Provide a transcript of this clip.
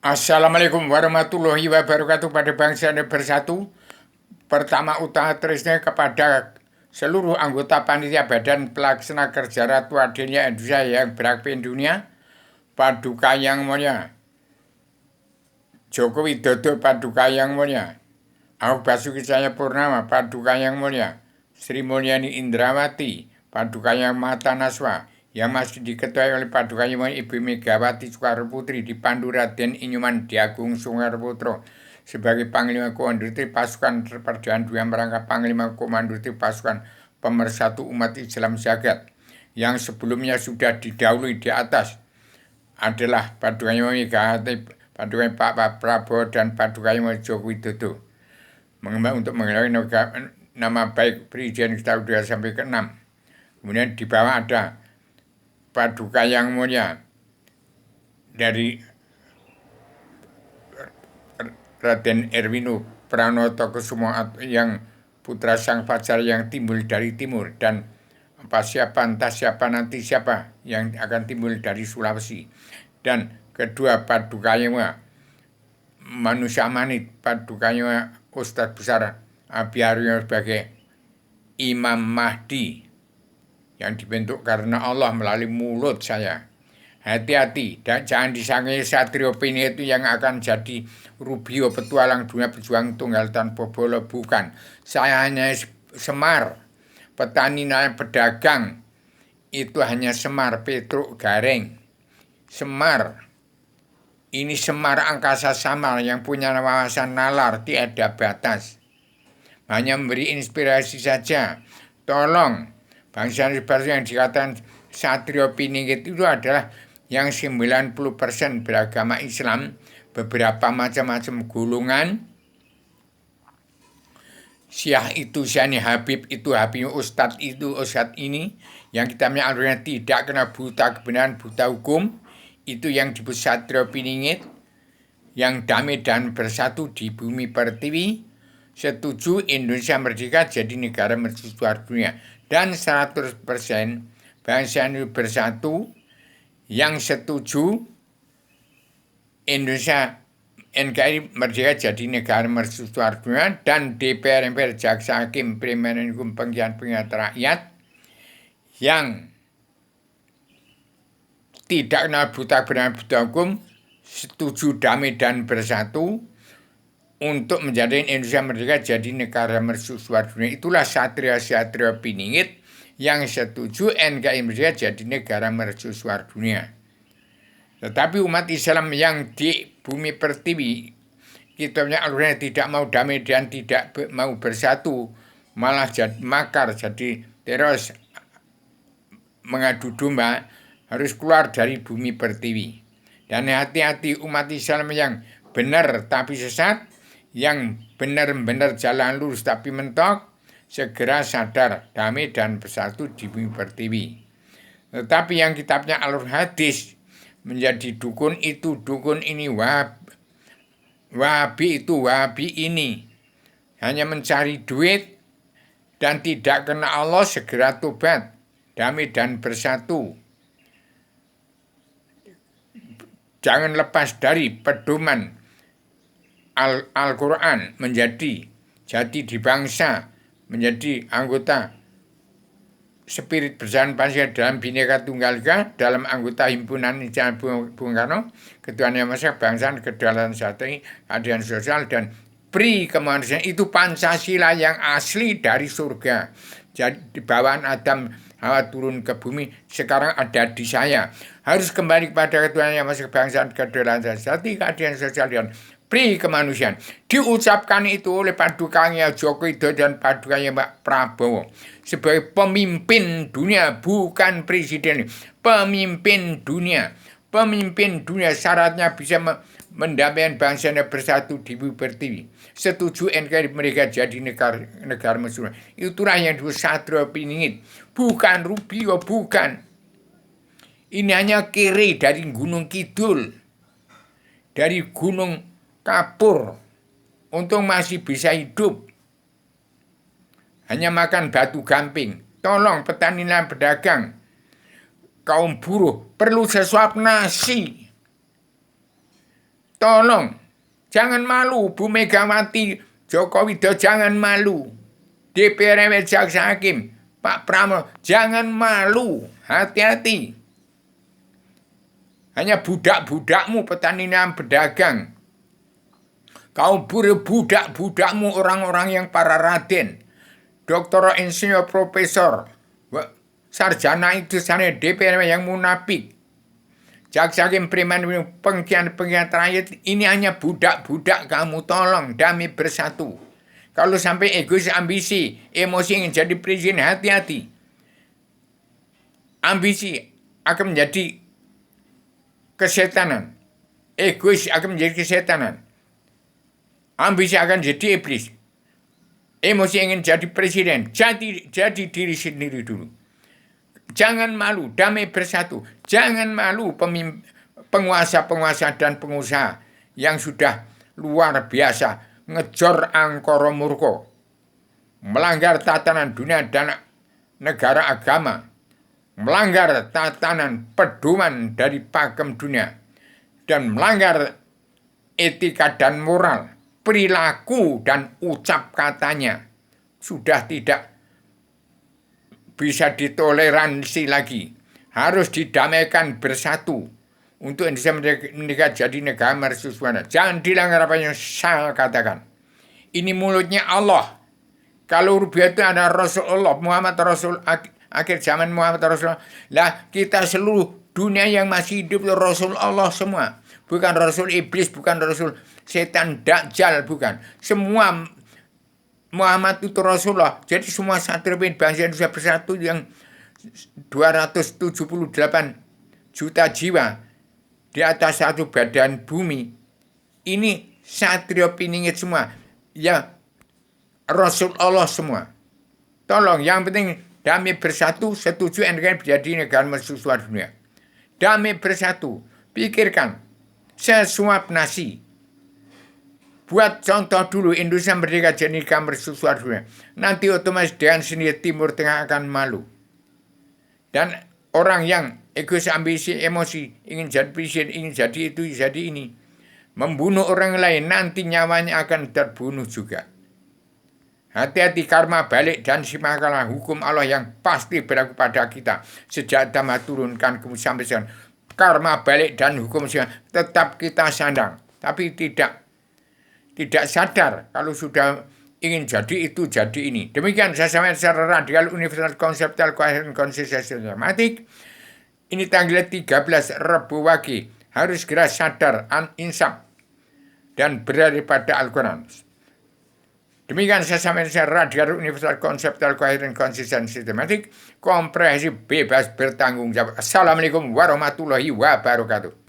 Assalamualaikum warahmatullahi wabarakatuh pada bangsa dan bersatu. Pertama utama terusnya kepada seluruh anggota panitia Badan Pelaksana Kerja Ratu Adilnya Indonesia yang beraktif dunia. Paduka yang mulia Joko Widodo, Paduka yang mulia Ahok Basuki Cahayapurnama, Paduka yang mulia Sri Mulyani Indrawati, Paduka yang Mata Naswa, yang masih diketuai oleh Paduka yang mulia Ibu Megawati Soekarno Putri, dipandu Raden Inyuman Diagung Soekarno sebagai Panglima Komando Pasukan Perdana Dunia merangkap Panglima Komando pasukan pemersatu umat Islam Jagat. Yang sebelumnya sudah didahului di atas adalah Paduka yang mulia Megawati, Paduka Pak Prabowo, dan Paduka yang mulia Joko Widodo. Mengembang untuk mengenai nama baik Presiden kita sudah sampai ke-6. Kemudian di bawah ada Paduka yang mulia dari Raden Erwino Pranoto-Kusumo yang putra sang fajar yang timbul dari timur, dan siapa nanti siapa yang akan timbul dari Sulawesi. Dan kedua Paduka yang mulia manusia manit, Paduka yang mulia Ustadz Besar Abiaryo sebagai Imam Mahdi yang dibentuk karena Allah melalui mulut saya. Hati-hati, dan jangan disangka Satrio Pini itu yang akan jadi Rubio petualang dunia pejuang tunggal tanpa bola. Bukan. Saya hanya Semar, petani nelayan pedagang. Itu hanya Semar Petruk Gareng. Semar. Ini Semar angkasa samar yang punya wawasan nalar tiada batas. Hanya memberi inspirasi saja. Tolong, bangsa yang dikatakan Satrio Piningit itu adalah yang 90% beragama Islam, beberapa macam-macam golongan. Syiah itu Syani Habib itu Habib Ustadz itu Ustadz ini yang kita mengaturnya tidak kena buta kebenaran, buta hukum. Itu yang disebut Satrio Piningit, yang damai dan bersatu di bumi pertiwi. Setuju Indonesia merdeka jadi negara mercusuar dunia, dan 100% bangsa ini bersatu, yang setuju Indonesia NKRI merdeka jadi negara mercusuar dunia, dan DPR, MPR, Jaksa, Hakim, Presiden, Hukum, Pengiat Rakyat yang tidak kenal buta benar buta hukum, setuju damai dan bersatu untuk menjadikan Indonesia merdeka jadi negara mercusuar dunia. Itulah Satrio Piningit yang setuju NKRI merdeka jadi negara mercusuar dunia. Tetapi umat Islam yang di bumi pertiwi, kitabnya Al-Quran, tidak mau damai dan tidak mau bersatu, malah jadi makar, jadi teroris, mengadu domba, harus keluar dari bumi pertiwi. Dan hati-hati umat Islam yang benar tapi sesat, yang benar-benar jalan lurus tapi mentok, segera sadar, damai dan bersatu di bumi pertiwi. Tetapi yang kitabnya alur hadis menjadi dukun itu dukun ini, wahabi itu wahabi ini, hanya mencari duit dan tidak kena Allah, segera tobat, damai dan bersatu. Jangan lepas dari pedoman Al-Quran, menjadi jati di bangsa, menjadi anggota spirit berjalan Pancasila dalam Bhinneka Tunggal Ika, dalam anggota himpunan Insan Bung Karno, ketuhanan masyarakat bangsa, kedaulatan strategi, keadilan sosial, dan pri kemanusiaan. Itu Pancasila yang asli dari surga. Jadi bawaan Adam Hawa turun ke bumi, sekarang ada di saya. Harus kembali kepada ketuhanan masyarakat bangsa, kedaulatan strategi, keadilan sosial, dan pri kemanusiaan. Diucapkan itu oleh Padukanya Joko Widodo dan Padukanya Pak Prabowo sebagai pemimpin dunia, bukan presiden. Pemimpin dunia. Pemimpin dunia syaratnya bisa mendamaikan bangsa dan bersatu di bumi pertiwi. Setuju NKRI mereka jadi negara Mesir. Itulah yang disebut Satrio Piningit, bukan Rubio, bukan. Ini hanya kiri dari Gunung Kidul, dari Gunung Kapur. Untung masih bisa hidup, hanya makan batu gamping. Tolong petani dan pedagang, kaum buruh perlu sesuap nasi. Tolong, jangan malu Bu Megawati, Joko Widodo jangan malu. DPR RI Jaksa Hakim, Pak Pramono, jangan malu, hati-hati. Hanya budak-budakmu petani dan pedagang. Kau budak-budakmu orang-orang yang para raden, doktor, insinyur, profesor, sarjana itu sana DPR yang munafik. Jaksa Hakim preman pengkhianat rakyat ini hanya budak-budak kamu, tolong damai bersatu. Kalau sampai egois, ambisi, emosi ingin jadi presiden, hati-hati. Ambisi akan menjadi kesetanan. Egois akan menjadi kesetanan. Ambisi akan jadi iblis. Emosi ingin jadi presiden. Jadi diri sendiri dulu. Jangan malu, damai bersatu. Jangan malu penguasa-penguasa dan pengusaha yang sudah luar biasa ngejor angkara murka, melanggar tatanan dunia dan negara agama, melanggar tatanan pedoman dari pakem dunia, dan melanggar etika dan moral, perilaku dan ucap katanya sudah tidak bisa ditoleransi lagi. Harus didamaikan bersatu untuk Indonesia meningkat jadi negara mercusuara. Jangan dilanggar apa yang saya katakan. Ini mulutnya Allah. Kalau rupiah itu ada Rasulullah, Muhammad Rasul, akhir zaman Muhammad Rasul. Lah kita seluruh dunia yang masih hidup Rasul Allah semua. Bukan Rasul iblis, bukan Rasul setan Dajjal, bukan. Semua Muhammad itu Rasulullah. Jadi semua satria bangsa Indonesia bersatu yang 278 juta jiwa di atas satu badan bumi. Ini satria piningit semua. Ya Rasul Allah semua. Tolong, yang penting damai bersatu, setuju NKRI menjadi negara mercusuar dunia. Damai bersatu. Pikirkan, sesuap nasi. Buat contoh dulu, Indonesia merdeka jadi negara mercusuar dunia. Nanti otomatis dengan sendiri Timur Tengah akan malu. Dan orang yang egois, ambisi, emosi, ingin jadi presiden, ingin jadi itu, jadi ini, membunuh orang lain, nanti nyawanya akan terbunuh juga. Hati-hati, karma balik dan simaklah hukum Allah yang pasti berlaku pada kita. Sejak Adam turunkan sampai sekarang. Karma balik dan hukum tetap kita sandang. Tapi tidak sadar kalau sudah ingin jadi itu, jadi ini. Demikian saya sampaikan secara radikal, universal, konseptual, koheren, konsisten, sistematik. Ini tanggal 13 Rabu Wage. Harus segera sadar, insaf, dan berada pada Al-Quran. Demikian saya sampaikan secara radikal, universal, konseptual, koheren, konsisten, sistematik, komprehensif, bebas, bertanggung jawab. Assalamualaikum warahmatullahi wabarakatuh.